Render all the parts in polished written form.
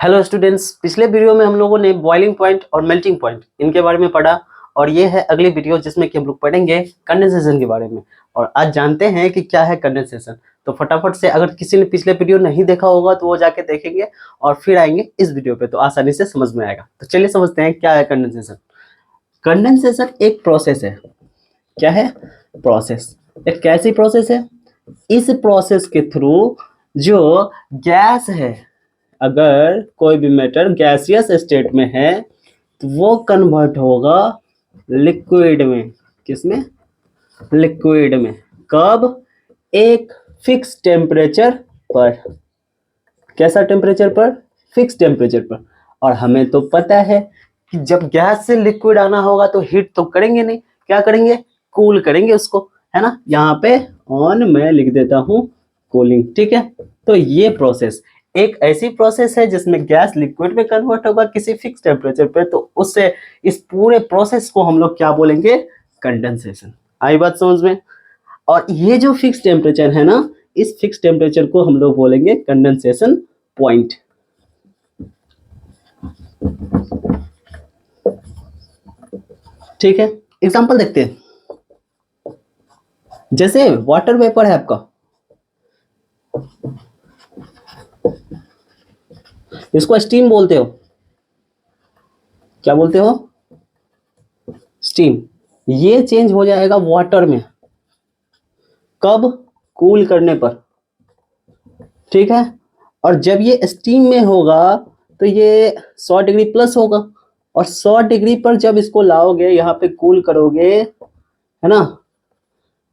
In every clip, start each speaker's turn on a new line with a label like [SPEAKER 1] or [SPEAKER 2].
[SPEAKER 1] Hello students, पिछले video में हम लोगों ने बॉइलिंग पॉइंट और मेल्टिंग पॉइंट इनके बारे में पढ़ा और ये है अगली वीडियो जिसमें कि हम लोग पढ़ेंगे कंडेंसेशन के बारे में। और आज जानते हैं कि क्या है कंडेंसेशन। तो फटाफट से अगर किसी ने पिछले वीडियो नहीं देखा होगा तो वो जाके देखेंगे और फिर आएंगे इस वीडियो पे, तो आसानी से समझ में आएगा। तो चलिए समझते हैं क्या है कंडेंसेशन। कंडेंसेशन एक प्रोसेस है। क्या है? प्रोसेस। एक कैसी प्रोसेस है? इस प्रोसेस के थ्रू जो गैस है, अगर कोई भी मैटर गैसियस स्टेट में है तो वो कन्वर्ट होगा लिक्विड में। किसमें? लिक्विड में। कब? एक फिक्स टेम्परेचर पर। कैसा टेम्परेचर पर? फिक्स टेम्परेचर पर। और हमें तो पता है कि जब गैस से लिक्विड आना होगा तो हीट तो करेंगे नहीं, क्या करेंगे? कूल करेंगे उसको, है ना। यहाँ पे ऑन मैं लिख देता हूँ कूलिंग, ठीक है। तो ये प्रोसेस एक ऐसी प्रोसेस है जिसमें गैस लिक्विड में कन्वर्ट होगा किसी फिक्स टेम्परेचर पे, तो उससे इस पूरे प्रोसेस को हम लोग क्या बोलेंगे? कंडेंसेशन। आई बात समझ में? और ये जो फिक्स टेम्परेचर है ना, इस फिक्स टेम्परेचर को हम लोग बोलेंगे कंडेंसेशन पॉइंट। ठीक है, एग्जांपल देखते हैं। जैसे वाटर वेपर है आपका, इसको स्टीम बोलते हो। क्या बोलते हो? स्टीम। ये चेंज हो जाएगा वाटर में। कब? कूल करने पर। ठीक है। और जब ये स्टीम में होगा तो ये 100 डिग्री प्लस होगा, और 100 डिग्री पर जब इसको लाओगे यहाँ पे कूल करोगे, है ना,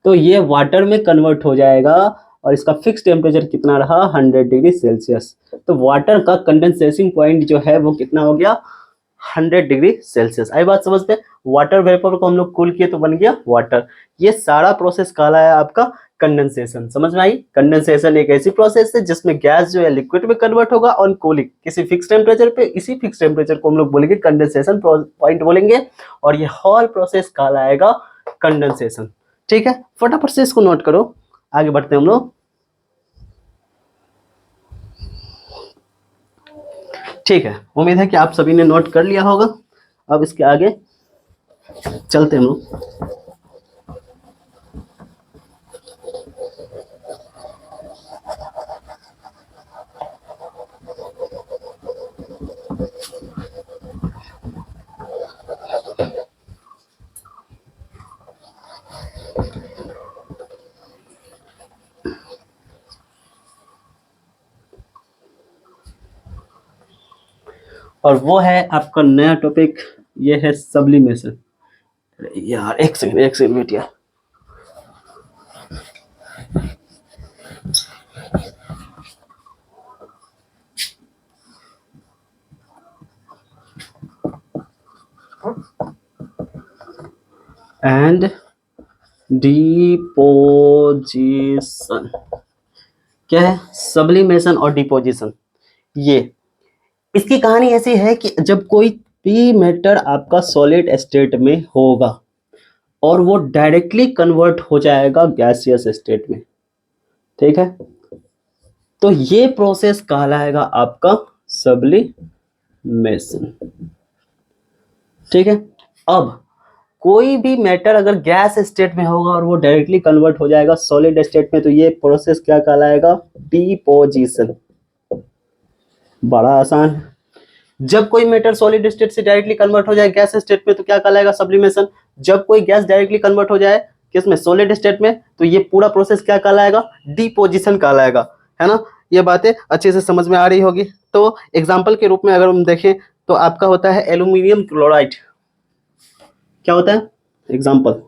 [SPEAKER 1] तो ये वाटर में कन्वर्ट हो जाएगा। और इसका फिक्स टेम्परेचर कितना रहा? 100 डिग्री सेल्सियस। तो वाटर का कंडेंसेशन पॉइंट जो है वो कितना हो गया? 100 डिग्री सेल्सियस। आई बात समझते हैं? वाटर वेपर को हम लोग कूल किए तो बन गया वाटर। ये सारा प्रोसेस कहला है आपका कंडेंसेशन। समझ में आई? कंडेंसेशन एक ऐसी प्रोसेस है जिसमें गैस जो है लिक्विड में कन्वर्ट होगा ऑन कूलिंग किसी फिक्स टेम्परेचर पे। इसी फिक्स टेम्परेचर को हम लोग बोलेंगे कंडेंसेशन पॉइंट बोलेंगे, और ये होल प्रोसेस कहलाएगा कंडेंसेशन। ठीक है, फटाफट से इसको नोट करो, आगे बढ़ते हैं हम लोग। ठीक है, उम्मीद है कि आप सभी ने नोट कर लिया होगा। अब इसके आगे चलते हैं हम लोग। और वो है आपका नया टॉपिक, ये है सब्लिमेशन। यार एक सेकंड वेट यार। And deposition. क्या है? सब्लिमेशन और डिपोजिशन। ये इसकी कहानी ऐसी है कि जब कोई भी मैटर आपका सॉलिड स्टेट में होगा और वो डायरेक्टली कन्वर्ट हो जाएगा गैसियस स्टेट में, ठीक है, तो ये प्रोसेस कहलाएगा आपका सब्लिमेशन। ठीक है। अब कोई भी मैटर अगर गैस स्टेट में होगा और वो डायरेक्टली कन्वर्ट हो जाएगा सॉलिड स्टेट में, तो ये प्रोसेस क्या कहलाएगा? डिपोजिशन। बड़ा आसान है। जब कोई मैटर सॉलिड स्टेट से डायरेक्टली कन्वर्ट हो जाए गैस स्टेट में तो क्या कहलाएगा? सब्लिमेशन। जब कोई गैस डायरेक्टली कन्वर्ट हो जाए किसमें? सॉलिड स्टेट में, तो ये पूरा प्रोसेस क्या कहलाएगा? डिपोजिशन कहलाएगा, है ना। ये बातें अच्छे से समझ में आ रही होगी। तो एग्जाम्पल के रूप में अगर हम देखें तो आपका होता है एल्यूमिनियम क्लोराइड। क्या होता है? एग्जाम्पल,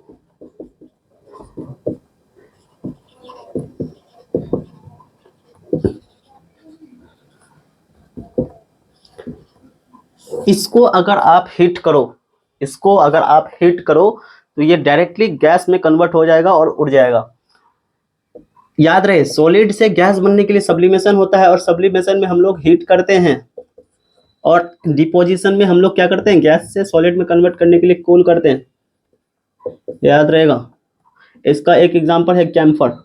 [SPEAKER 1] इसको अगर आप हीट करो, इसको अगर आप हीट करो तो ये डायरेक्टली गैस में कन्वर्ट हो जाएगा और उड़ जाएगा। याद रहे, सॉलिड से गैस बनने के लिए सब्लिमेशन होता है, और सब्लिमेशन में हम लोग हीट करते हैं, और डिपोजिशन में हम लोग क्या करते हैं? गैस से सॉलिड में कन्वर्ट करने के लिए कूल करते हैं। याद रहेगा। इसका एक एग्जांपल है कैम्फर।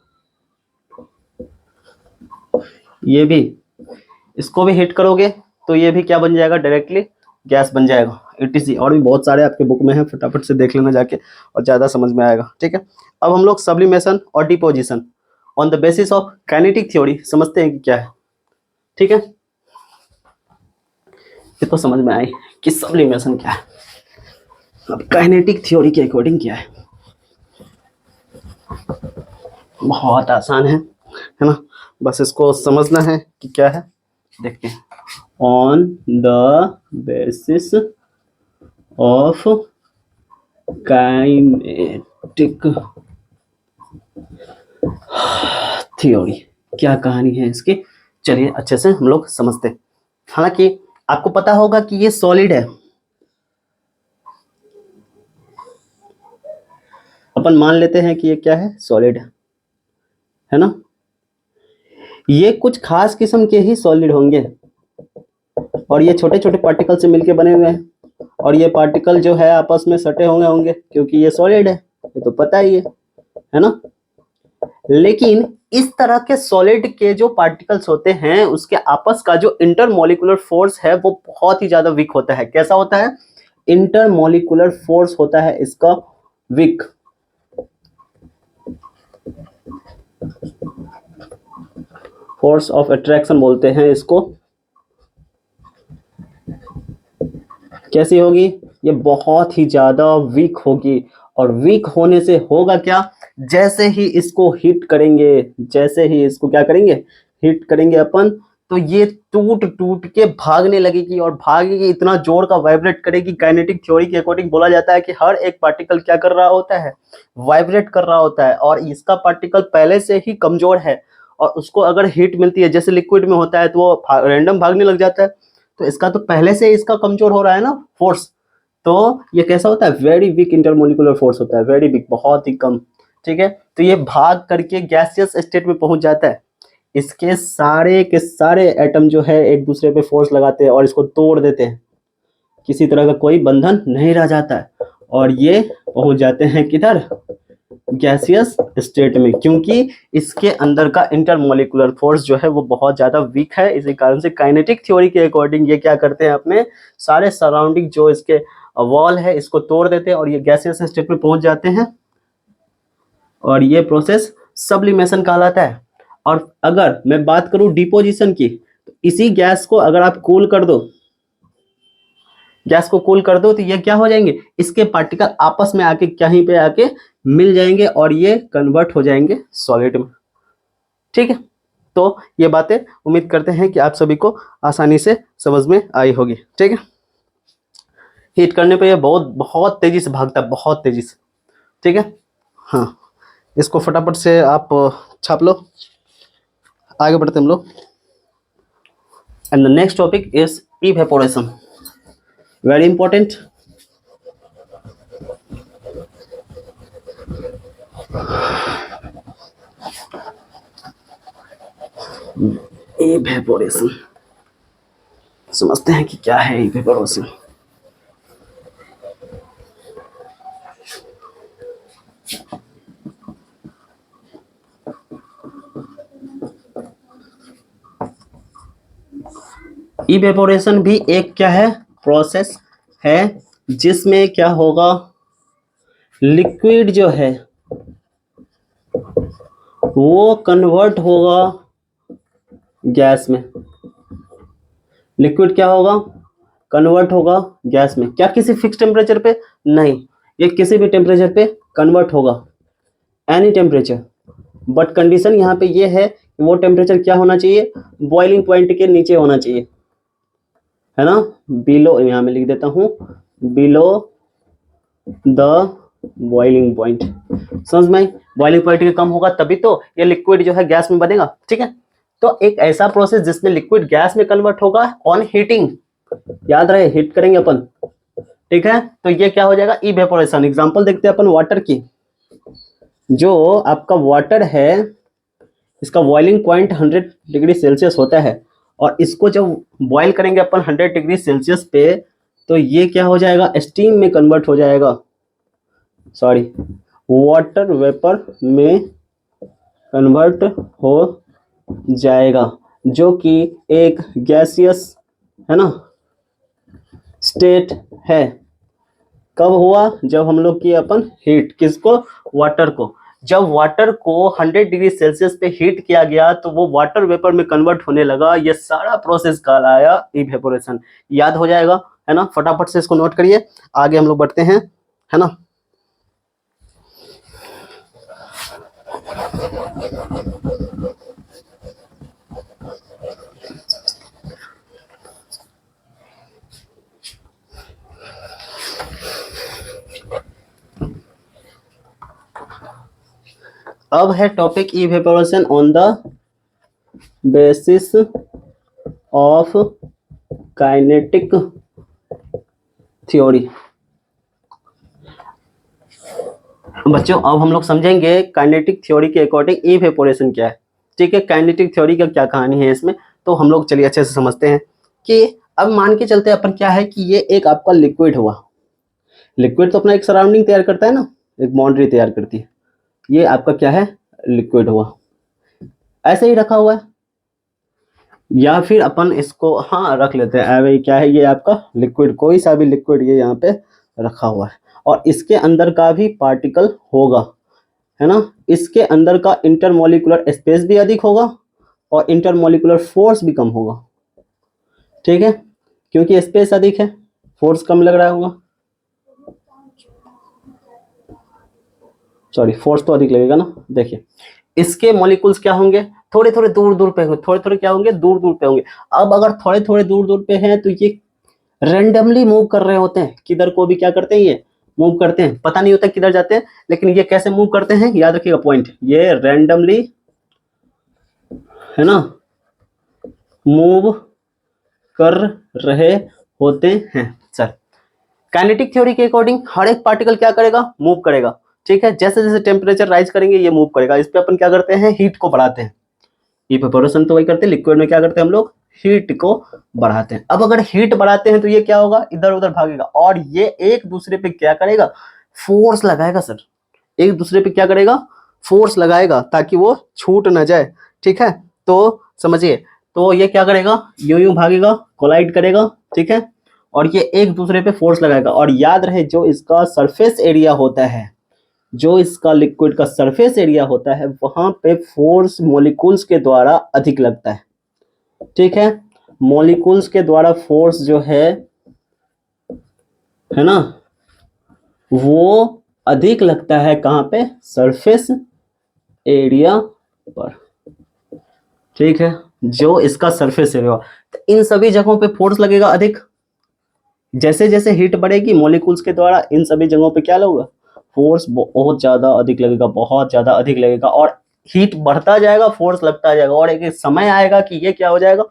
[SPEAKER 1] ये भी, इसको भी हीट करोगे तो ये भी क्या बन जाएगा, डायरेक्टली गैस बन जाएगा। etc और भी बहुत सारे आपके बुक में है, फटाफट से देख लेना जाके और ज़्यादा समझ में आएगा। ठीक है, अब हम लोग सब्लिमेशन और deposition on the basis of kinetic theory समझते हैं कि क्या है। ठीक है, ये तो समझ में आई कि सब्लिमेशन क्या है। अब काइनेटिक थ्योरी के अकॉर्डिंग क्या है, बहुत आसान है ना, बस इसको समझना है कि क्या है। देखते हैं, on the basis of kinetic theory, क्या कहानी है इसकी, चलिए अच्छे से हम लोग समझते हैं। हालांकि आपको पता होगा कि ये सॉलिड है, अपन मान लेते हैं कि ये क्या है, सॉलिड है ना। ये कुछ खास किस्म के ही सॉलिड होंगे और ये छोटे छोटे पार्टिकल से मिलके बने हुए हैं और ये पार्टिकल जो है आपस में सटे होंगे क्योंकि ये सॉलिड है, ये तो पता ही है ना। लेकिन इस तरह के सॉलिड के जो पार्टिकल्स होते हैं उसके आपस का जो इंटरमोलिकुलर फोर्स है वो बहुत ही ज्यादा वीक होता है। कैसा होता है, इंटरमोलिकुलर फोर्स होता है इसका वीक। फोर्स ऑफ अट्रैक्शन बोलते हैं इसको। कैसी होगी, ये बहुत ही ज्यादा वीक होगी और वीक होने से होगा क्या, जैसे ही इसको हिट करेंगे, जैसे ही इसको क्या करेंगे, हिट करेंगे अपन, तो ये टूट टूट के भागने लगेगी और भागेगी, इतना जोर का वाइब्रेट करेगी। काइनेटिक थ्योरी के अकॉर्डिंग बोला जाता है कि हर एक पार्टिकल क्या कर रहा होता है, वाइब्रेट कर रहा होता है और इसका पार्टिकल पहले से ही कमजोर है और उसको अगर हीट मिलती है, जैसे लिक्विड में होता है तो वो रैंडम भागने लग जाता है, तो इसका तो पहले से इसका कमजोर हो रहा है ना फोर्स, तो ये कैसा होता है, वेरी वीक इंटरमोलिकुलर फोर्स होता है, वेरी वीक, बहुत ही कम। ठीक है, तो ये भाग करके गैसियस स्टेट में पहुंच जाता है। इसके सारे के सारे एटम जो है एक दूसरे पे फोर्स लगाते हैं और इसको तोड़ देते हैं, किसी तरह का कोई बंधन नहीं रह जाता है और ये पहुंच जाते हैं किधर, गैसियस स्टेट में, क्योंकि इसके अंदर का इंटरमोलिकुलर फोर्स जो है वो बहुत ज्यादा वीक है। इसी कारण से काइनेटिक थ्योरी के अकॉर्डिंग ये क्या करते हैं, अपने सारे सराउंडिंग जो इसके वॉल है इसको तोड़ देते हैं और ये गैसियस स्टेट में पहुंच जाते हैं और ये प्रोसेस सब्लिमेशन कहलाता है। और अगर मैं बात करूं डिपोजिशन की, तो इसी गैस को अगर आप कूल कर दो, गैस को कूल कर दो तो ये क्या हो जाएंगे, इसके पार्टिकल आपस में आके कहीं पे आके मिल जाएंगे और ये कन्वर्ट हो जाएंगे सॉलिड में। ठीक है, तो ये बातें उम्मीद करते हैं कि आप सभी को आसानी से समझ में आई होगी। ठीक है, हीट करने पे ये बहुत बहुत तेजी से भागता है, बहुत तेजी से। ठीक है, हाँ, इसको फटाफट से आप छाप लो, आगे बढ़ते हम लोग। And the next topic is evaporation, very important. Evaporation समझते हैं कि क्या है इवेपोरेशन। इवेपोरेशन भी एक क्या है, प्रोसेस है जिसमें क्या होगा, लिक्विड जो है वो कन्वर्ट होगा गैस में। लिक्विड क्या होगा, कन्वर्ट होगा गैस में। क्या किसी फिक्स टेम्परेचर पे, नहीं, ये किसी भी टेम्परेचर पे कन्वर्ट होगा, एनी टेम्परेचर। बट कंडीशन यहाँ पे ये है कि वो टेम्परेचर क्या होना चाहिए, बॉइलिंग पॉइंट के नीचे होना चाहिए, है ना। बिलो, यहाँ में लिख देता हूँ, बिलो द बॉइलिंग पॉइंट। समझ में, बॉइलिंग पॉइंट के कम होगा तभी तो ये लिक्विड जो है गैस में बनेगा। ठीक है, तो एक ऐसा प्रोसेस जिसमें लिक्विड गैस में कन्वर्ट होगा ऑन हीटिंग, याद रहे हीट करेंगे अपन। ठीक है, तो ये क्या हो जाएगा, इवेपोरेशन। एग्जांपल देखते हैं अपन वाटर की। जो आपका वाटर है इसका बॉइलिंग पॉइंट 100 डिग्री सेल्सियस होता है और इसको जब बॉयल करेंगे अपन 100 डिग्री सेल्सियस पे, तो ये क्या हो जाएगा, स्टीम में कन्वर्ट हो जाएगा, सॉरी, वाटर वेपर में कन्वर्ट हो जाएगा, जो कि एक गैसियस है ना, स्टेट है। कब हुआ? जब हम लोग किए अपन हीट, किसको? वाटर को। जब वाटर को 100 डिग्री सेल्सियस पे हीट किया गया तो वो वाटर वेपर में कन्वर्ट होने लगा। ये सारा प्रोसेस कहलाया इवेपोरेशन। याद हो जाएगा, है ना? फटाफट से इसको नोट करिए, आगे हम लोग बढ़ते हैं, है ना। अब है topic evaporation on the basis of kinetic theory. बच्चों अब हम लोग समझेंगे काइनेटिक थ्योरी के अकॉर्डिंग इवेपोरेशन क्या है। ठीक है, काइनेटिक थ्योरी का क्या कहानी है इसमें, तो हम लोग चलिए अच्छे से समझते हैं कि अब मान के चलते अपन क्या है कि ये एक आपका लिक्विड हुआ। लिक्विड तो अपना एक सराउंडिंग तैयार करता है ना, एक बाउंड्री तैयार करती है। ये आपका क्या है? लिक्विड हुआ, ऐसे ही रखा हुआ है। या फिर अपन इसको हाँ रख लेते हैं, अरे क्या है, ये आपका लिक्विड, कोई सा भी लिक्विड ये यहाँ पे रखा हुआ है और इसके अंदर का भी पार्टिकल होगा, है ना। इसके अंदर का इंटरमोलिकुलर स्पेस भी अधिक होगा और इंटरमोलिकुलर फोर्स भी कम होगा। ठीक है, क्योंकि स्पेस अधिक है, फोर्स कम लग रहा होगा, सॉरी फोर्स तो अधिक लगेगा ना। देखिए इसके मॉलिक्यूल्स क्या होंगे? थोड़े थोड़े दूर दूर पे होंगे, थोड़े थोड़े क्या होंगे? दूर दूर पे होंगे। अब अगर थोड़े थोड़े दूर दूर पे हैं तो ये रेंडमली मूव कर रहे होते हैं, किधर को भी क्या करते हैं, ये मूव करते हैं, पता नहीं होता किधर जाते हैं, लेकिन ये कैसे मूव करते हैं याद रखिएगा पॉइंट, ये रेंडमली, है ना, मूव कर रहे होते हैं। सर काइनेटिक थ्योरी के अकॉर्डिंग हर एक पार्टिकल क्या करेगा? मूव करेगा। ठीक है, जैसे जैसे टेम्परेचर राइज करेंगे ये मूव करेगा। इस पे अपन क्या करते हैं? हीट को बढ़ाते हैं। इवेपोरेशन तो वही करते हैं, लिक्विड में क्या करते हैं हम लोग? हीट को बढ़ाते हैं। अब अगर हीट बढ़ाते हैं तो ये क्या होगा? इधर उधर भागेगा और ये एक दूसरे पे क्या करेगा? फोर्स लगाएगा। सर एक दूसरे पे क्या करेगा? फोर्स लगाएगा ताकि वो छूट ना जाए। ठीक है, तो समझिए, तो ये क्या करेगा? यूं यूं भागेगा, कोलाइड करेगा। ठीक है, और ये एक दूसरे पे फोर्स लगाएगा। और याद रहे जो इसका सरफेस एरिया होता है, जो इसका लिक्विड का सरफेस एरिया होता है, वहां पे फोर्स मॉलिक्यूल्स के द्वारा अधिक लगता है। ठीक है, मॉलिक्यूल्स के द्वारा फोर्स जो है ना, वो अधिक लगता है कहां पे? सरफेस एरिया पर। ठीक है, जो इसका सरफेस एरिया, तो इन सभी जगहों पे फोर्स लगेगा अधिक। जैसे जैसे हीट बढ़ेगी मॉलिक्यूल्स के द्वारा इन सभी जगहों पे क्या लगेगा? फोर्स बहुत ज्यादा अधिक लगेगा, बहुत ज्यादा अधिक लगेगा। और हीट बढ़ता जाएगा, फोर्स लगता जाएगा और एक समय आएगा कि ये क्या हो जाएगा?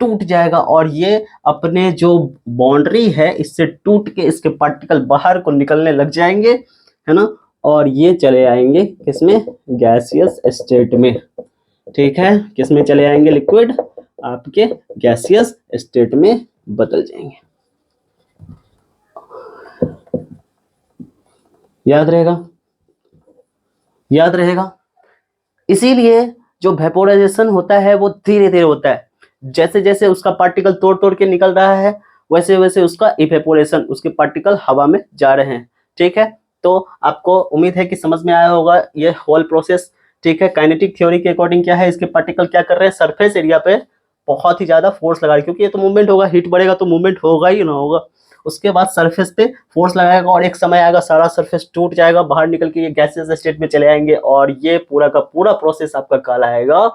[SPEAKER 1] टूट जाएगा और ये अपने जो बाउंड्री है इससे टूट के इसके पार्टिकल बाहर को निकलने लग जाएंगे, है ना। और ये चले आएंगे किसमें? गैसियस स्टेट में। ठीक है, किसमें चले आएंगे? लिक्विड आपके गैसियस स्टेट में बदल जाएंगे। याद रहेगा? याद रहेगा। इसीलिए जो वेपोराइजेशन होता है वो धीरे धीरे होता है। जैसे जैसे उसका पार्टिकल तोड़ तोड़ के निकल रहा है वैसे वैसे उसका इवेपोरेशन, उसके पार्टिकल हवा में जा रहे हैं। ठीक है, तो आपको उम्मीद है कि समझ में आया होगा ये होल प्रोसेस। ठीक है, काइनेटिक थ्योरी के अकॉर्डिंग क्या है? इसके पार्टिकल क्या कर रहे हैं? सरफेस एरिया पे बहुत ही ज्यादा फोर्स लगा रहे हैं, क्योंकि ये तो मूवमेंट होगा, हीट बढ़ेगा तो मूवमेंट होगा ही ना होगा। उसके बाद सरफेस पे फोर्स लगाएगा और एक समय आएगा सारा सरफेस टूट जाएगा, बाहर निकल के ये गैसेस स्टेट में चले आएंगे और ये पूरा का पूरा प्रोसेस आपका कहलाएगा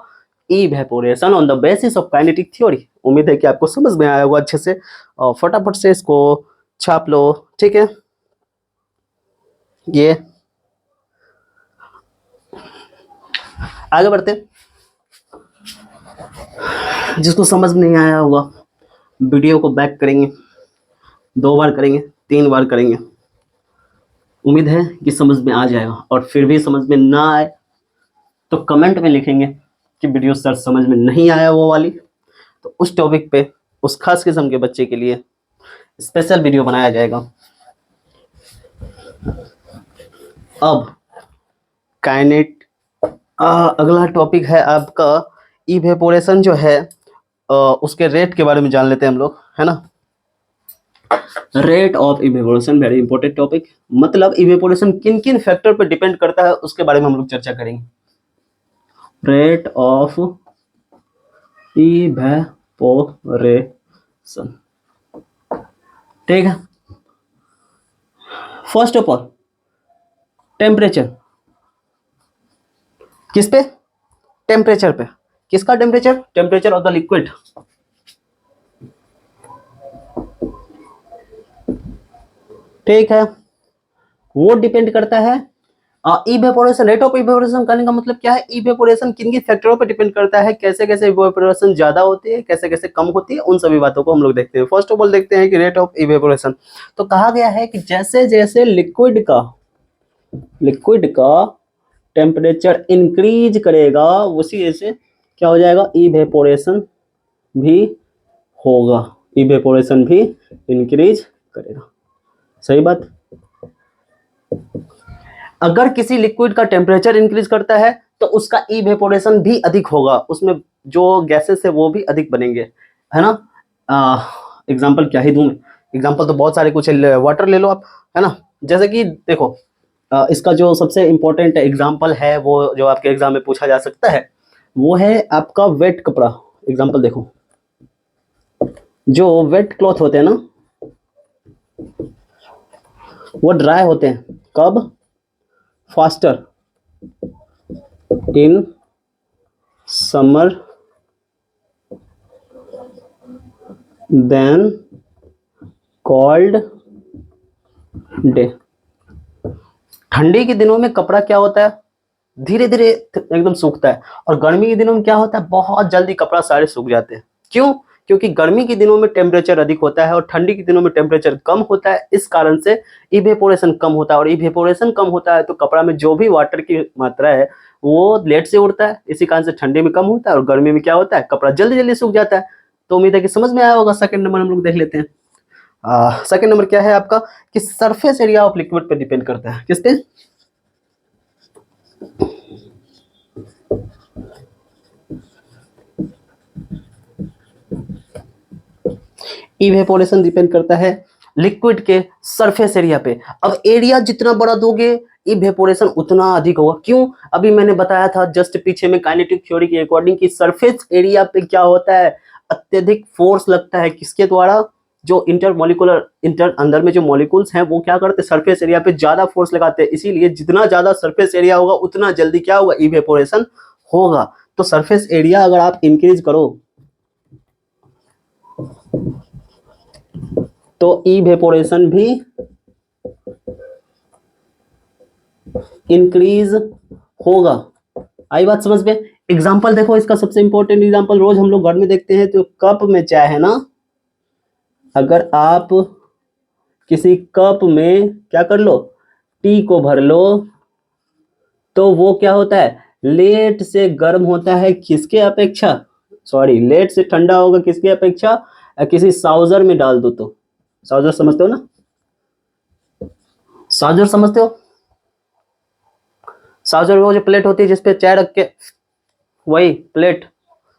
[SPEAKER 1] evaporation on the basis of kinetic theory. उम्मीद है कि आपको समझ में आया होगा अच्छे से, और फटाफट से इसको छाप लो। ठीक है, ये आगे बढ़ते। जिसको समझ नहीं आया होगा वीडियो को बैक करेंगे, 2 बार करेंगे, 3 बार करेंगे, उम्मीद है कि समझ में आ जाएगा। और फिर भी समझ में ना आए तो कमेंट में लिखेंगे कि वीडियो सर समझ में नहीं आया वो वाली, तो उस टॉपिक पे उस खास किस्म के बच्चे के लिए स्पेशल वीडियो बनाया जाएगा। अब काइनेट अगला टॉपिक है आपका इवेपोरेशन जो है उसके रेट के बारे में जान लेते हैं हम लोग, है ना। Rate of evaporation very important topic, मतलब इवेपोरेशन किन किन फैक्टर पर डिपेंड करता है उसके बारे में हम लोग चर्चा करेंगे। रेट ऑफ इवेपोरेशन, ठीक है। फर्स्ट ऑफ ऑल टेम्परेचर, किस पे? टेम्परेचर पे। किसका temperature? Temperature of the liquid. ठीक है, वो डिपेंड करता है। इवेपोरेशन, रेट ऑफ इवेपोरेशन करने का मतलब क्या है? इवेपोरेशन किन किन फैक्टरों पर डिपेंड करता है, कैसे कैसे इवेपोरेशन ज्यादा होती है, कैसे कैसे कम होती है, उन सभी बातों को हम लोग देखते हैं। फर्स्ट ऑफ ऑल देखते हैं कि रेट ऑफ इवेपोरेशन, तो कहा गया है कि जैसे जैसे लिक्विड का टेम्परेचर इंक्रीज करेगा उसी जैसे क्या हो जाएगा? इवेपोरेशन भी होगा, इवेपोरेशन भी इंक्रीज करेगा। सही बात। अगर किसी लिक्विड का टेम्परेचर इंक्रीज करता है तो उसका इवेपोरेशन भी अधिक होगा, उसमें जो गैसेस है वो भी अधिक बनेंगे, है ना। एग्जांपल क्या ही दूं, एग्जांपल तो बहुत सारे कुछ है, वाटर ले लो आप, है ना। जैसे कि देखो, इसका जो सबसे इंपॉर्टेंट एग्जांपल है वो जो आपके एग्जाम में पूछा जा सकता है वो है आपका वेट कपड़ा। एग्जांपल देखो, जो वेट क्लॉथ होते हैं ना वो ड्राई होते हैं कब? Faster in summer than cold day. ठंडी के दिनों में कपड़ा क्या होता है? धीरे धीरे एकदम सूखता है, और गर्मी के दिनों में क्या होता है? बहुत जल्दी कपड़ा सारे सूख जाते हैं। क्यों? क्योंकि गर्मी के दिनों में टेम्परेचर अधिक होता है और ठंडी के दिनों में टेम्परेचर कम होता है, इस कारण से इवेपोरेशन कम होता है, और इवेपोरेशन कम होता है तो कपड़ा में जो भी वाटर की मात्रा है वो लेट से उड़ता है, इसी कारण से ठंडी में कम होता है और गर्मी में क्या होता है? कपड़ा जल्दी जल्दी सूख जाता है। तो उम्मीद है कि समझ में आया होगा। सेकंड नंबर हम लोग देख लेते हैं। सेकंड नंबर क्या है आपका? कि सरफेस एरिया ऑफ लिक्विड पे डिपेंड करता है। किस पे? इवेपोरेशन डिपेंड करता है लिक्विड के सरफेस एरिया पे। अब एरिया जितना बड़ा दोगे इवेपोरेशन उतना अधिक होगा। क्यों? अभी मैंने बताया था जस्ट पीछे में काइनेटिक थ्योरी के अकॉर्डिंग कि सरफेस एरिया पे क्या होता है? अत्यधिक फोर्स लगता है। किसके द्वारा? जो इंटर अंदर में जो मॉलिक्यूल्स हैं वो क्या करते हैं? सरफेस एरिया पे ज्यादा फोर्स लगाते हैं, इसीलिए जितना ज्यादा सरफेस एरिया होगा उतना जल्दी क्या होगा? इवेपोरेशन होगा। तो सरफेस एरिया अगर आप इंक्रीज करो तो इवेपोरेशन भी इंक्रीज होगा। आई बात समझ में? एग्जाम्पल देखो, इसका सबसे इंपॉर्टेंट एग्जाम्पल रोज हम लोग घर में देखते हैं, तो कप में चाय है ना, अगर आप किसी कप में क्या कर लो? टी को भर लो, तो वो क्या होता है? लेट से गर्म होता है। किसके अपेक्षा? सॉरी, लेट से ठंडा होगा किसकी अपेक्षा? किसी साउजर में डाल दो तो। साउजर समझते हो ना? साउजर समझते हो? साउजर वो जो प्लेट होती है जिसपे चाय रख के, वही प्लेट,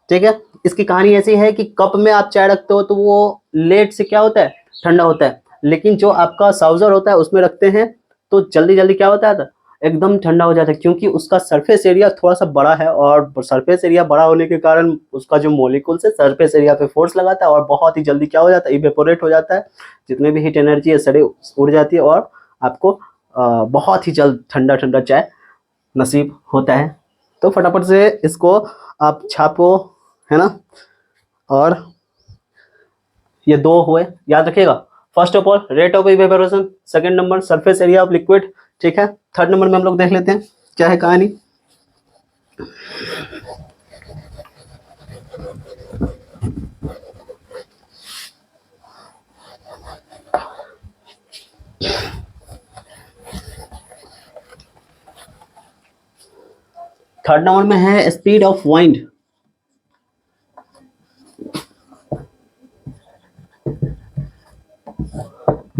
[SPEAKER 1] ठीक है। इसकी कहानी ऐसी है कि कप में आप चाय रखते हो तो वो लेट से क्या होता है? ठंडा होता है। लेकिन जो आपका साउजर होता है उसमें रखते हैं तो जल्दी जल्दी क्या होता है? एकदम ठंडा हो जाता है, क्योंकि उसका सरफेस एरिया थोड़ा सा बड़ा है, और सरफेस एरिया बड़ा होने के कारण उसका जो मॉलिक्यूल्स है सरफेस एरिया पे फोर्स लगाता है और बहुत ही जल्दी क्या हो जाता है? इवेपोरेट हो जाता है। जितने भी हीट एनर्जी है सारी उड़ जाती है और आपको बहुत ही जल्द ठंडा ठंडा चाय नसीब होता है। तो फटाफट से इसको आप छापो, है ना। और ये दो हुए, याद रखिएगा। First of all rate of evaporation, second number surface area of liquid, ठीक है। थर्ड नंबर में हम लोग देख लेते हैं क्या है कहानी। थर्ड नंबर में है स्पीड ऑफ वाइंड।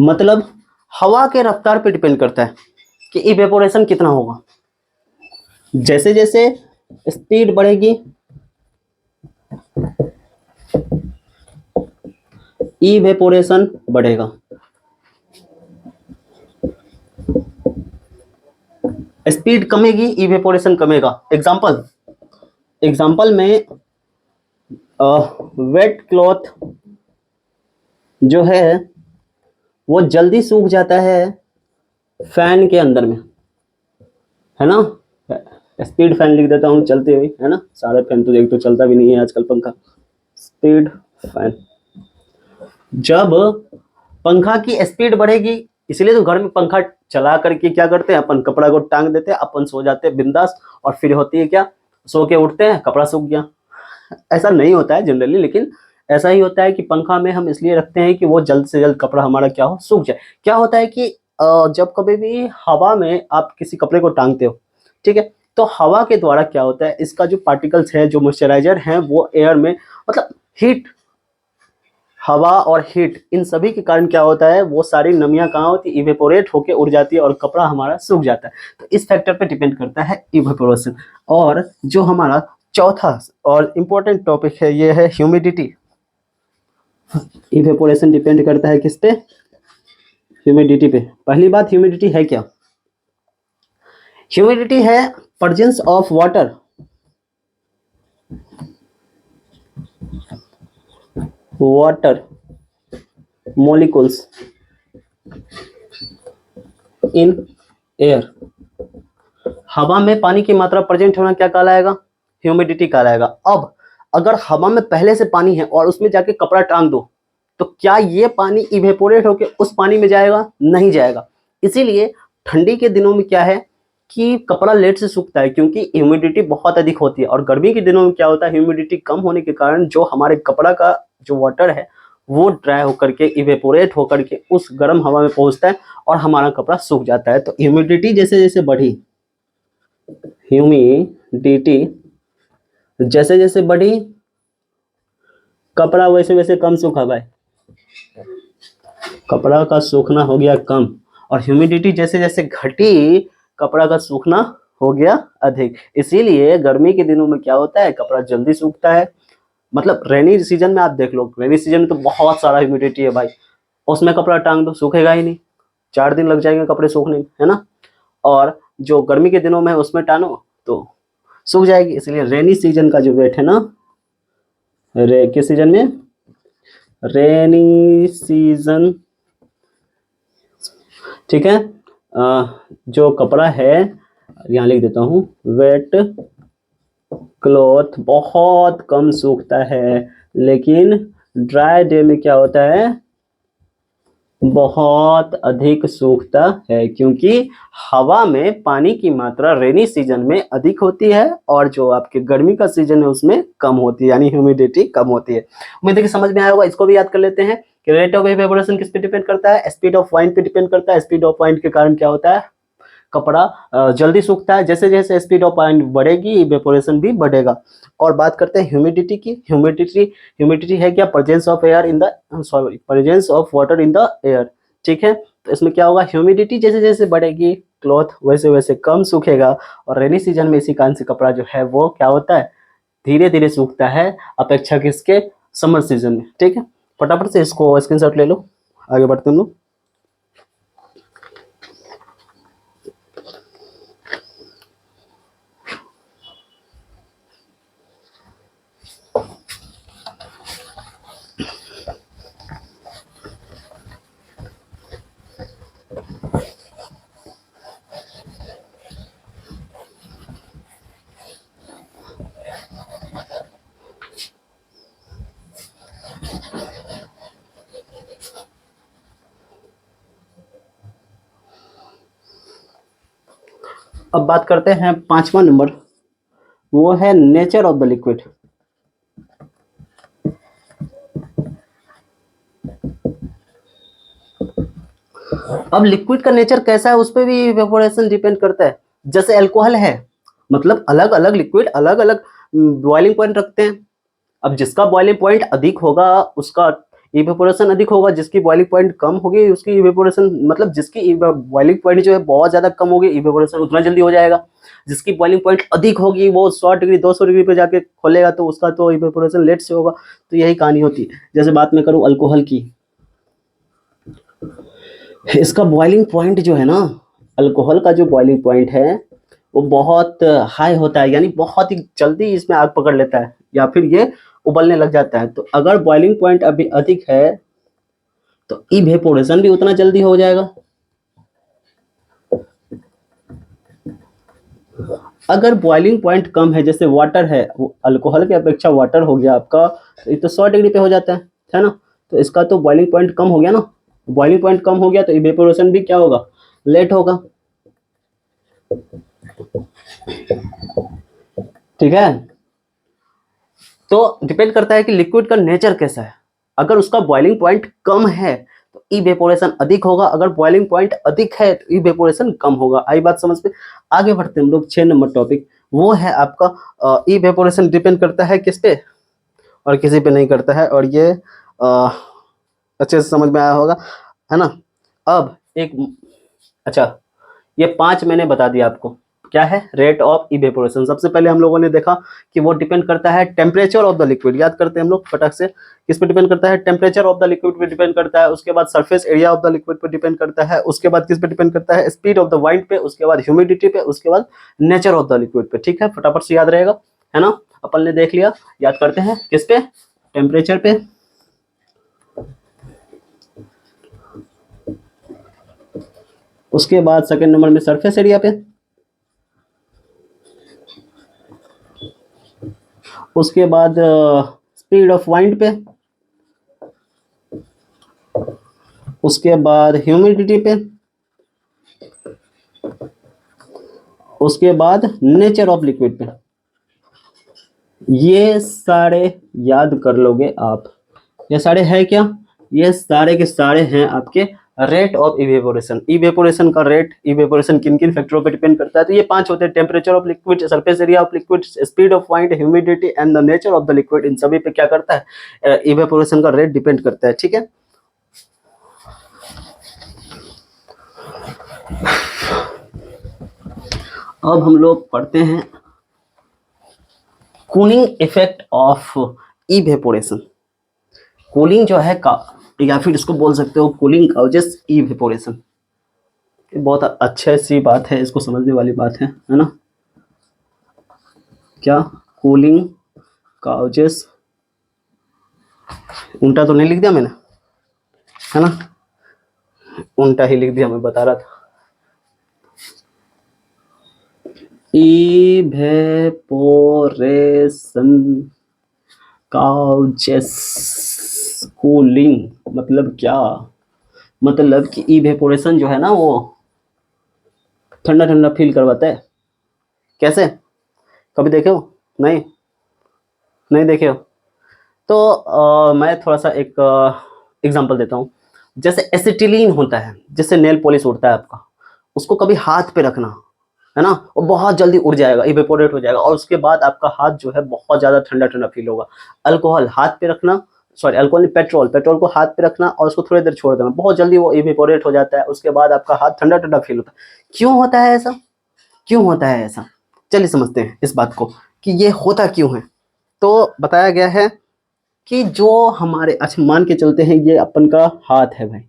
[SPEAKER 1] मतलब हवा के रफ्तार पे डिपेंड करता है कि इवेपोरेशन कितना होगा। जैसे जैसे स्पीड बढ़ेगी इवेपोरेशन बढ़ेगा। स्पीड कमेगी, इवेपोरेशन कमेगा। एग्जाम्पल में वेट क्लॉथ जो है वो जल्दी सूख जाता है फैन के अंदर में, है ना। स्पीड फैन लिख देता हूँ चलते हुए, है ना। सारे फैन तो एक तो चलता भी नहीं है आजकल पंखा। स्पीड फैन, जब पंखा की स्पीड बढ़ेगी, इसलिए तो घर में पंखा चला करके क्या करते हैं, अपन कपड़ा को टांग देते हैं, अपन सो जाते हैं बिंदास, और फिर होती है क्या, सो के उठते हैं कपड़ा सूख गया। ऐसा नहीं होता है जनरली, लेकिन ऐसा ही होता है कि पंखा में हम इसलिए रखते हैं कि वो जल्द से जल्द कपड़ा हमारा क्या हो, सूख जाए। क्या होता है कि जब कभी भी हवा में आप किसी कपड़े को टांगते हो, ठीक है, तो हवा के द्वारा क्या होता है, इसका जो पार्टिकल्स है, जो मॉइस्चराइजर हैं, वो एयर में, मतलब हीट, हवा और हीट, इन सभी के कारण क्या होता है, वो सारी नमियां कहाँ होती है, इवेपोरेट होके उड़ जाती है और कपड़ा हमारा सूख जाता है। तो इस फैक्टर पे डिपेंड करता है इवेपोरेशन। और जो हमारा चौथा और इम्पोर्टेंट टॉपिक है, ये है ह्यूमिडिटी। इवेपोरेशन डिपेंड करता है किस पे, ह्यूमिडिटी पे। पहली बात, ह्यूमिडिटी है क्या? ह्यूमिडिटी है presence of water molecules in air. हवा में पानी की मात्रा प्रेजेंट होना क्या कहलाएगा, ह्यूमिडिटी कहलाएगा। अब अगर हवा में पहले से पानी है और उसमें जाके कपड़ा टांग दो, तो क्या ये पानी इवेपोरेट होके उस पानी में जाएगा? नहीं जाएगा। इसीलिए ठंडी के दिनों में क्या है कि कपड़ा लेट से सूखता है, क्योंकि ह्यूमिडिटी बहुत अधिक होती है। और गर्मी के दिनों में क्या होता है, ह्यूमिडिटी कम होने के कारण जो हमारे कपड़ा का जो वाटर है वो ड्राई होकर के, इवेपोरेट होकर के उस गर्म हवा में पहुंचता है और हमारा कपड़ा सूख जाता है। तो ह्यूमिडिटी जैसे जैसे बढ़ी, ह्यूमिडिटी जैसे जैसे बढ़ी, कपड़ा वैसे वैसे कम सूखा भाई, कपड़ा का सूखना हो गया कम। और ह्यूमिडिटी जैसे जैसे घटी, कपड़ा का सूखना हो गया अधिक। इसीलिए गर्मी के दिनों में क्या होता है, कपड़ा जल्दी सूखता है। मतलब रेनी सीजन में आप देख लो, रेनी सीजन में तो बहुत सारा ह्यूमिडिटी है भाई, उसमें कपड़ा टांग दो सूखेगा ही नहीं, 4 दिन लग जाएंगे कपड़े सूखने में, है ना। और जो गर्मी के दिनों में उसमें टानो तो सूख जाएगी। इसलिए रेनी सीजन का जो वेट है ना, किस सीजन में, रेनी सीजन, ठीक है। जो कपड़ा है, यहाँ लिख देता हूँ, वेट क्लॉथ बहुत कम सूखता है, लेकिन ड्राई डे में क्या होता है, बहुत अधिक सूखता है, क्योंकि हवा में पानी की मात्रा रेनी सीजन में अधिक होती है और जो आपके गर्मी का सीजन है उसमें कम होती है, यानी ह्यूमिडिटी कम होती है। उम्मीद है कि समझ में आया होगा। इसको भी याद कर लेते हैं कि रेट ऑफ इवेपोरेशन किस पे डिपेंड करता है, स्पीड ऑफ वाइंड पे डिपेंड करता है। स्पीड ऑफ वाइंड के कारण क्या होता है, कपड़ा जल्दी सूखता है। जैसे जैसे स्पीड ऑफ वाइंड बढ़ेगी, इवेपोरेशन भी बढ़ेगा। और बात करते हैं ह्यूमिडिटी की। ह्यूमिडिटी है क्या, presence of air in the, sorry, presence of water in the air, ठीक है। तो इसमें क्या होगा, ह्यूमिडिटी जैसे जैसे बढ़ेगी, क्लॉथ वैसे वैसे कम सूखेगा। और रेनी सीजन में इसी कारण से कपड़ा जो है वो क्या होता है, धीरे धीरे सूखता है, अपेक्षा किसके, समर सीजन में, ठीक है। फटाफट से इसको स्क्रीनशॉट ले लो, आगे बढ़ते हम लोग। अब बात करते हैं 5वां नंबर, वो है नेचर ऑफ द लिक्विड। अब लिक्विड का नेचर कैसा है उस पर भी इवेपोरेशन डिपेंड करता है। जैसे अल्कोहल है, मतलब अलग अलग लिक्विड अलग अलग बॉइलिंग पॉइंट रखते हैं। अब जिसका बॉइलिंग पॉइंट अधिक होगा उसका इवेपोरेशन अधिक होगा, जिसकी बॉइलिंग पॉइंट कम होगी उसकी इवेपोरेशन, मतलब जिसकी बॉइलिंग पॉइंट जो है बहुत ज़्यादा कम होगी, इवेपोरेशन उतना जल्दी हो जाएगा। जिसकी बॉइलिंग पॉइंट अधिक होगी वो 100 डिग्री 200 डिग्री पे जाके खोलेगा, तो उसका तो इवेपोरेशन लेट से होगा। तो यही कहानी होती है। जैसे बात मैं करूँ अल्कोहल की, इसका बॉइलिंग पॉइंट जो है ना, अल्कोहल का जो बॉइलिंग पॉइंट है वो बहुत हाई होता है, यानी बहुत ही जल्दी इसमें आग पकड़ लेता है या फिर ये उबलने लग जाता है। तो अगर बॉइलिंग पॉइंट अभी अधिक है तो इवेपोरेशन भी उतना जल्दी हो जाएगा। अगर बॉइलिंग पॉइंट कम है, जैसे वाटर है, अल्कोहल की अपेक्षा वाटर हो गया आपका, तो ये तो 100 डिग्री पे हो जाता है ना। तो इसका तो बॉइलिंग पॉइंट कम हो गया ना, बॉइलिंग पॉइंट कम हो गया तो इवेपोरेशन भी क्या होगा, लेट होगा। ठीक है, तो डिपेंड करता है कि लिक्विड का नेचर कैसा है। अगर उसका बॉइलिंग पॉइंट कम है तो इवेपोरेशन अधिक होगा, अगर बॉइलिंग पॉइंट अधिक है तो इवेपोरेशन कम होगा। आई बात समझ में? आगे बढ़ते हैं हम लोग 6 नंबर टॉपिक, वो है आपका इवेपोरेशन डिपेंड करता है किस पे, और किसी पे नहीं करता है, और ये अच्छे से समझ में आया होगा, है ना। अब एक, अच्छा, ये 5 मैंने बता दिया आपको, क्या है रेट ऑफ इवेपोरेशन। सबसे पहले हम लोगों ने देखा कि वो डिपेंड करता है टेम्परेचर ऑफ द लिक्विड, याद करते हैं हम लोग फटाक से, किस पे डिपेंड करता है, टेम्परेचर ऑफ द लिक्विड पे डिपेंड करता है। उसके बाद surface area of the liquid पे डिपेंड करता है। उसके बाद किस पे डिपेंड करता है, स्पीड ऑफ द वाइंड पे। उसके बाद ह्यूमिडिटी पे। उसके बाद नेचर ऑफ द लिक्विड पे। ठीक है, फटाफट से याद रहेगा, है ना। अपन ने देख लिया, याद करते हैं किस पे, टेम्परेचर पे। उसके बाद सेकंड नंबर में सरफेस एरिया पे। उसके बाद स्पीड ऑफ वाइंड पे। उसके बाद ह्यूमिडिटी पे। उसके बाद नेचर ऑफ लिक्विड पे। ये सारे याद कर लोगे आप। ये सारे हैं क्या, ये सारे के सारे हैं आपके रेट ऑफ इवेपोरेशन। इवेपोरेशन का रेट, इवेपोरेशन किन किन फैक्टरों पे डिपेंड करता है, तो ये 5 होते हैं, temperature of liquid, surface area of liquid, speed of wind, humidity and the nature of the liquid. इन सभी पे क्या करता है, इवेपोरेशन का रेट डिपेंड करता है। ठीक है, अब हम लोग पढ़ते हैं cooling effect of evaporation. Cooling जो है का, या फिर इसको बोल सकते हो कूलिंग कॉजेस इवेपोरेशन। बहुत अच्छे सी बात है, इसको समझने वाली बात है ना। क्या, कूलिंग कॉजेस, उल्टा तो नहीं लिख दिया मैंने, है ना, उल्टा ही लिख दिया, मैं बता रहा था। इवेपोरेशन कॉजेस कूलिंग मतलब क्या, मतलब कि इवेपोरेशन जो है ना वो ठंडा ठंडा फील करवाता है। कैसे, कभी देखे हो? नहीं, नहीं देखे हो तो मैं थोड़ा सा एक एग्जांपल देता हूँ। जैसे एसिटिलीन होता है, जिससे नेल पॉलिश उड़ता है आपका, उसको कभी हाथ पे रखना, है ना, वो बहुत जल्दी उड़ जाएगा, इवेपोरेट हो जाएगा, और उसके बाद आपका हाथ जो है बहुत ज़्यादा ठंडा ठंडा फील होगा। अल्कोहल हाथ पे रखना, सॉरी अल्कोहल नहीं, पेट्रोल, पेट्रोल को हाथ पे रखना और उसको थोड़ी देर छोड़ देना, बहुत जल्दी वो इवेपोरेट हो जाता है, उसके बाद आपका हाथ ठंडा ठंडा फील होता है। क्यों होता है ऐसा, क्यों होता है ऐसा, चलिए समझते हैं इस बात को कि ये होता क्यों है। तो बताया गया है कि जो हमारे, अच्छा मान के चलते हैं ये अपन का हाथ है भाई,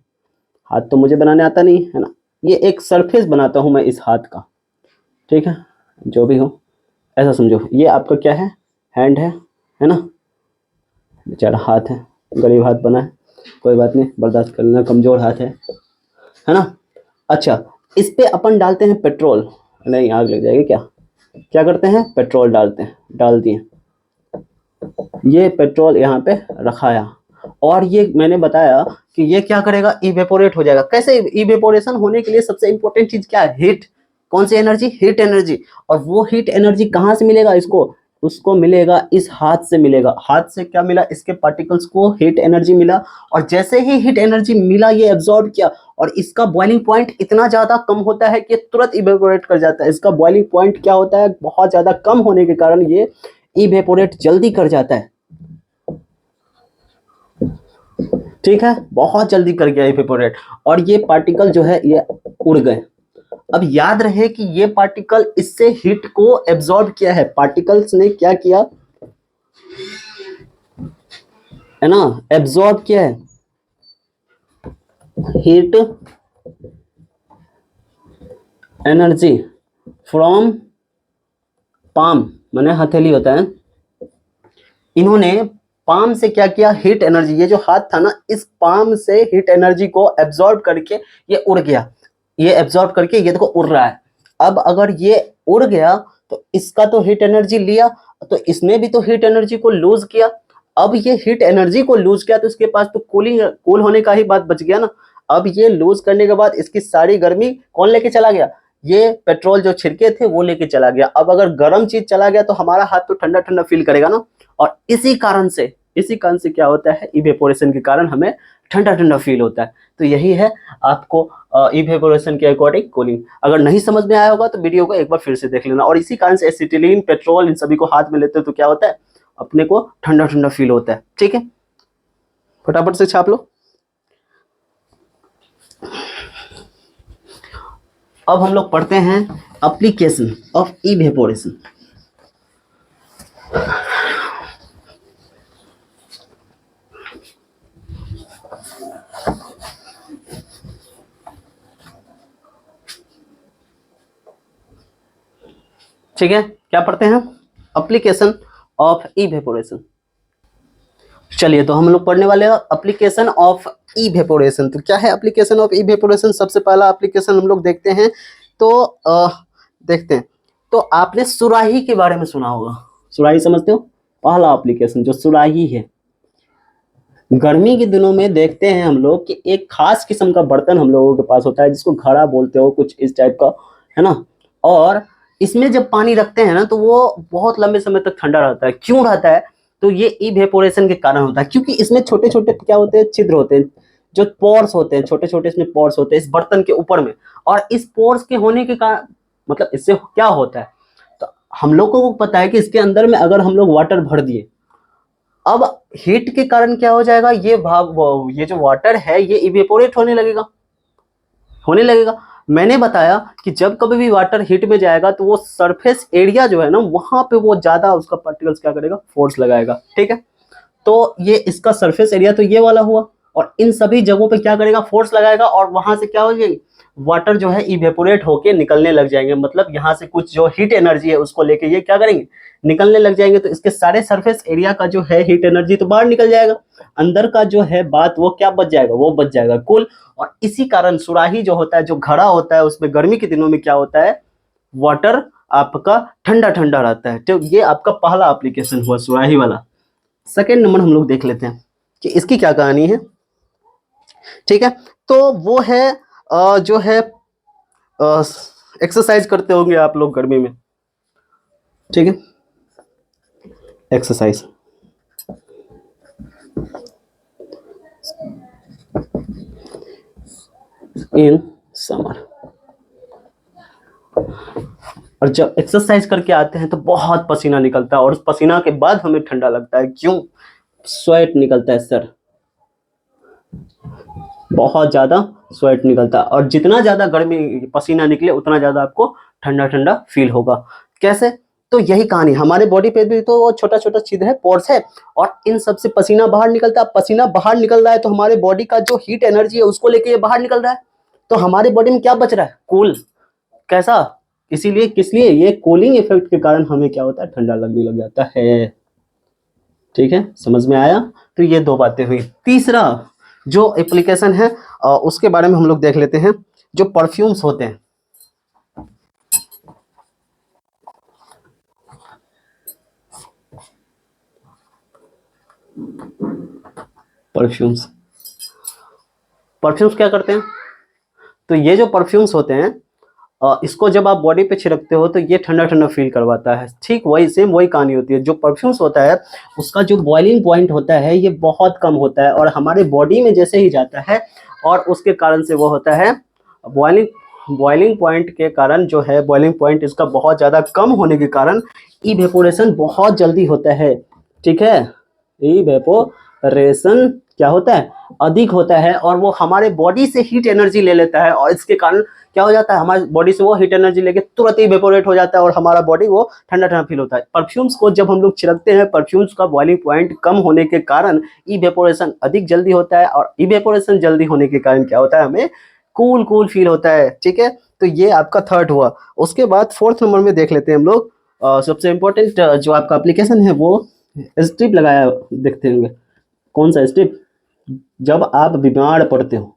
[SPEAKER 1] हाथ तो मुझे बनाने आता नहीं है ना, ये एक सरफेस बनाता हूँ मैं इस हाथ का, ठीक है, जो भी हो ऐसा समझो, ये आपका क्या है, हैंड है ना, बेचारा हाथ है, गरीब हाथ बना है, कोई बात नहीं, बर्दाश्त कर लेना, कमजोर हाथ है ना। अच्छा, इस पे अपन डालते हैं पेट्रोल, नहीं आग लग जाएगी क्या, क्या करते हैं, पेट्रोल डालते हैं, डाल दिए, ये पेट्रोल यहाँ पे रखाया, और ये मैंने बताया कि ये क्या करेगा, इवेपोरेट हो जाएगा। कैसे, इवेपोरेशन होने के लिए सबसे इंपॉर्टेंट चीज क्या है, हीट। कौन सी एनर्जी, हीट एनर्जी। और वो हीट एनर्जी कहाँ से मिलेगा इसको, उसको मिलेगा इस हाथ से मिलेगा। हाथ से क्या मिला, इसके पार्टिकल्स को हीट एनर्जी मिला, और जैसे ही हीट एनर्जी मिला ये एब्जॉर्ब किया, और इसका बॉइलिंग पॉइंट इतना ज्यादा कम होता है कि तुरंत इवेपोरेट कर जाता है। इसका बॉइलिंग पॉइंट क्या होता है, बहुत ज्यादा कम होने के कारण ये इवेपोरेट जल्दी कर जाता है। ठीक है, बहुत जल्दी कर गया इवेपोरेट, और ये पार्टिकल जो है ये उड़ गए। अब याद रहे कि ये पार्टिकल इससे हीट को एब्जॉर्ब किया है, पार्टिकल्स ने क्या किया है ना, एब्जॉर्ब किया है हीट एनर्जी फ्रॉम पाम, माने हथेली होता है, इन्होंने पाम से क्या किया, हीट एनर्जी, ये जो हाथ था ना, इस पाम से हीट एनर्जी को एब्जॉर्ब करके ये उड़ गया, ये एब्जॉर्ब करके ये देखो उड़ रहा है। अब अगर ये उड़ गया तो इसका तो हीट एनर्जी लिया, तो इसने भी तो हीट एनर्जी को लूज किया। अब ये हीट एनर्जी को लूज किया तो इसके पास तो कूल होने का ही बात बच गया ना। अब ये लूज करने के बाद इसकी सारी गर्मी कौन लेके चला गया, ये पेट्रोल जो छिड़के थे वो लेके चला गया। अब अगर गर्म चीज चला गया तो हमारा हाथ तो ठंडा ठंडा फील करेगा ना, और इसी कारण से क्या होता है, इवेपोरेशन के कारण हमें ठंडा ठंडा फील होता है। तो यही है आपको इवेपोरेशन के अकॉर्डिंग कूलिंग। अगर नहीं समझ में आया होगा तो वीडियो को एक बार फिर से देख लेना। और इसी कारण से एसिटिलीन, पेट्रोल, इन सभी को हाथ में लेते हो तो क्या होता है, अपने को ठंडा ठंडा फील होता है। ठीक है, फटाफट से छाप लो। अब हम लोग पढ़ते हैं एप्लीकेशन ऑफ इवेपोरेशन। ठीक है, क्या पढ़ते हैं, एप्लीकेशन ऑफ इवेपोरेशन। चलिए, तो हम लोग पढ़ने वाले हैं एप्लीकेशन ऑफ इवेपोरेशन। तो क्या है एप्लीकेशन ऑफ इवेपोरेशन, सबसे पहला एप्लीकेशन हम लोग देखते हैं। तो देखते हैं, तो आपने सुराही के बारे में सुना होगा, सुराही समझते हो, पहला एप्लीकेशन जो सुराही है। गर्मी के दिनों में देखते हैं हम लोग कि एक खास किस्म का बर्तन हम लोगों के पास होता है जिसको घड़ा बोलते हो, कुछ इस टाइप का, है ना। और इसमें जब पानी रखते हैं ना तो वो बहुत लंबे समय तक ठंडा रहता है। क्यों रहता है, तो ये इवेपोरेशन के कारण होता है, क्योंकि इसमें छोटे छोटे क्या होते हैं, छिद्र होते हैं, जो पोर्स होते हैं, छोटे छोटे इसमें पोर्स होते हैं इस बर्तन के ऊपर में। और इस पोर्स के होने के कारण मतलब इससे क्या होता है, तो हम लोगों को पता है कि इसके अंदर में अगर हम लोग वाटर भर दिए, अब हीट के कारण क्या हो जाएगा, ये जो वाटर है ये इवेपोरेट होने लगेगा। मैंने बताया कि जब कभी भी वाटर हीट में जाएगा तो वो सरफेस एरिया जो है ना, वहां पे वो ज्यादा उसका पार्टिकल्स क्या करेगा, फोर्स लगाएगा। ठीक है, तो ये इसका सरफेस एरिया तो ये वाला हुआ, और इन सभी जगहों पे क्या करेगा, फोर्स लगाएगा, और वहां से क्या हो जाएगी, वाटर जो है इवेपोरेट होके निकलने लग जाएंगे। मतलब यहाँ से कुछ जो हीट एनर्जी है उसको लेके ये क्या करेंगे, निकलने लग जाएंगे। तो इसके सारे सरफेस एरिया का जो है हीट एनर्जी तो बाहर निकल जाएगा, अंदर का जो है बात वो क्या बच जाएगा, वो बच जाएगा कूल। और इसी कारण सुराही जो होता है, जो घड़ा होता है, उसमें गर्मी के दिनों में क्या होता है, वाटर आपका ठंडा ठंडा रहता है। तो ये आपका पहला एप्लीकेशन हुआ सुराही वाला। सेकेंड नंबर हम लोग देख लेते हैं कि इसकी क्या कहानी है। ठीक है, तो वो है जो है एक्सरसाइज करते होंगे आप लोग गर्मी में। ठीक है, एक्सरसाइज इन समर। और जब एक्सरसाइज करके आते हैं तो बहुत पसीना निकलता है, और उस पसीना के बाद हमें ठंडा लगता है। क्यों, स्वेट निकलता है सर, बहुत ज्यादा स्वेट निकलता है। और जितना ज्यादा गर्मी पसीना निकले उतना ज्यादा आपको ठंडा ठंडा फील होगा। कैसे, तो यही कहानी, हमारे बॉडी पे भी तो छोटा छोटा छिद्र है, पोर्स है, और इन सब से पसीना बाहर निकलता है। पसीना बाहर निकल रहा है तो हमारे बॉडी का जो हीट एनर्जी है उसको लेके ये बाहर निकल रहा है। तो हमारे बॉडी में क्या बच रहा है, कूल। कैसा, इसीलिए किस लिए, ये कूलिंग इफेक्ट के कारण हमें क्या होता है, ठंडा लगने लग जाता है। ठीक है, समझ में आया। तो ये दो बातें हुई। तीसरा जो एप्लीकेशन है उसके बारे में हम लोग देख लेते हैं, जो परफ्यूम्स होते हैं। परफ्यूम्स क्या करते हैं, तो ये जो परफ्यूम्स होते हैं इसको जब आप बॉडी पे छिड़कते हो तो ये ठंडा ठंडा फील करवाता है। ठीक वही सेम वही कहानी होती है। जो परफ्यूम्स होता है उसका जो बॉइलिंग पॉइंट होता है ये बहुत कम होता है, और हमारे बॉडी में जैसे ही जाता है, और उसके कारण से वो होता है बॉइलिंग पॉइंट के कारण जो है, बॉइलिंग पॉइंट इसका बहुत ज़्यादा कम होने के कारण इवेपोरेशन बहुत जल्दी होता है। ठीक है, इवेपोरेशन क्या होता है, अधिक होता है, और वो हमारे बॉडी से हीट एनर्जी ले लेता है, और इसके कारण क्या हो जाता है, हमारे बॉडी से वो हीट एनर्जी लेके तुरंत ही वेपोरेट हो जाता है, और हमारा बॉडी वो ठंडा ठंडा फील होता है। परफ्यूम्स को जब हम लोग छिड़कते हैं, परफ्यूम्स का बॉइलिंग पॉइंट कम होने के कारण इवेपोरेशन अधिक जल्दी होता है, और इवेपोरेशन जल्दी होने के कारण क्या होता है, हमें कूल फील होता है। ठीक है, तो ये आपका थर्ड हुआ। उसके बाद फोर्थ नंबर में देख लेते हैं हम लोग। सबसे इम्पोर्टेंट जो आपका एप्लीकेशन है वो स्ट्रिप लगाया देखते होंगे। कौन सा स्ट्रिप? जब आप बीमार पड़ते हो।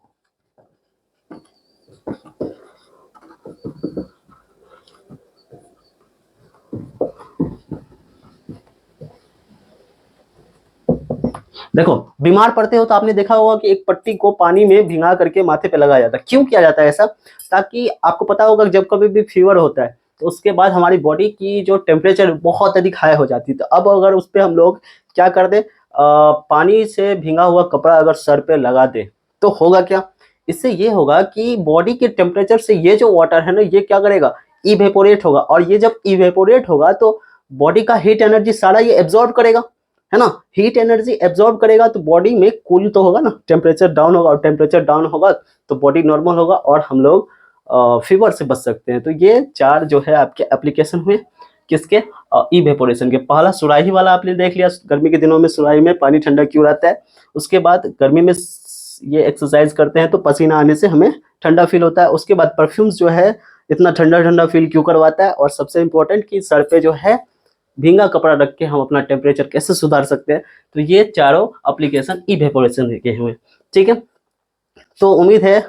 [SPEAKER 1] देखो, बीमार पड़ते हो तो आपने देखा होगा कि एक पट्टी को पानी में भिंगा करके माथे पे लगाया जाता है। क्यों किया जाता है ऐसा? ताकि आपको पता होगा जब कभी भी फीवर होता है तो उसके बाद हमारी बॉडी की जो टेम्परेचर बहुत अधिक हाई हो जाती है। तो अब अगर उस पर हम लोग क्या कर दें, पानी से भिंगा हुआ कपड़ा अगर सर पे लगा दे तो होगा क्या? इससे ये होगा कि बॉडी के टेम्परेचर से ये जो वाटर है ना, ये क्या करेगा, इवेपोरेट होगा। और ये जब इवेपोरेट होगा तो बॉडी का हीट एनर्जी सारा ये एब्जॉर्ब करेगा, है ना। हीट एनर्जी एब्जॉर्ब करेगा तो बॉडी में कूल तो होगा ना, टेम्परेचर डाउन होगा, और टेम्परेचर डाउन होगा तो बॉडी नॉर्मल होगा और हम लोग फीवर से बच सकते हैं। तो ये 4 जो है आपके एप्लीकेशन हुए किसके, इवेपोरेशन के। पहला सुराही वाला आपने देख लिया, गर्मी के दिनों में सुराही में पानी ठंडा क्यों रहता है। उसके बाद गर्मी में ये एक्सरसाइज करते हैं तो पसीना आने से हमें ठंडा फील होता है। उसके बाद परफ्यूम्स जो है इतना ठंडा ठंडा फील क्यों करवाता है। और सबसे इम्पोर्टेंट कि सर पे जो है भींगा कपड़ा रख के हम अपना टेम्परेचर कैसे सुधार सकते हैं। तो ये चारों एप्लीकेशन इवेपोरेशन के हुए, ठीक है। तो उम्मीद है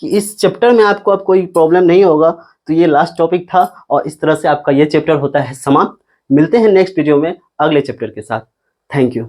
[SPEAKER 1] कि इस चैप्टर में आपको अब कोई प्रॉब्लम नहीं होगा। तो ये लास्ट टॉपिक था और इस तरह से आपका ये चैप्टर होता है समाप्त। मिलते हैं नेक्स्ट वीडियो में अगले चैप्टर के साथ। Thank you.